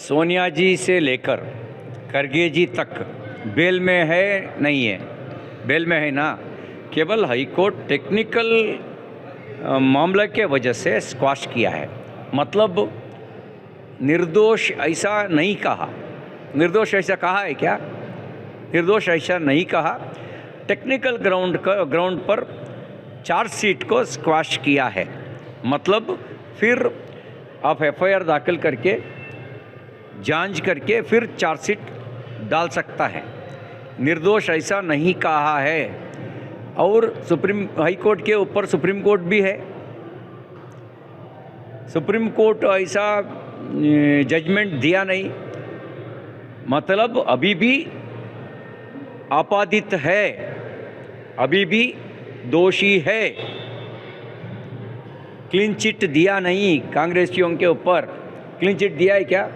सोनिया जी से लेकर खरगे जी तक बेल में है नहीं है? बेल में है ना। केवल हाई कोर्ट टेक्निकल मामले के वजह से स्क्वाश किया है। मतलब निर्दोष ऐसा नहीं कहा। निर्दोष ऐसा कहा है क्या? निर्दोष ऐसा नहीं कहा। टेक्निकल ग्राउंड पर चार्जशीट को स्क्वाश किया है। मतलब फिर आप एफआईआर दाखिल करके जांच करके फिर चार्जशीट डाल सकता है। निर्दोष ऐसा नहीं कहा है। और सुप्रीम हाई कोर्ट के ऊपर सुप्रीम कोर्ट भी है। सुप्रीम कोर्ट ऐसा जजमेंट दिया नहीं। मतलब अभी भी आपराधित है, अभी भी दोषी है। क्लीन चिट दिया नहीं कांग्रेसियों के ऊपर। क्लीन चिट दिया है क्या?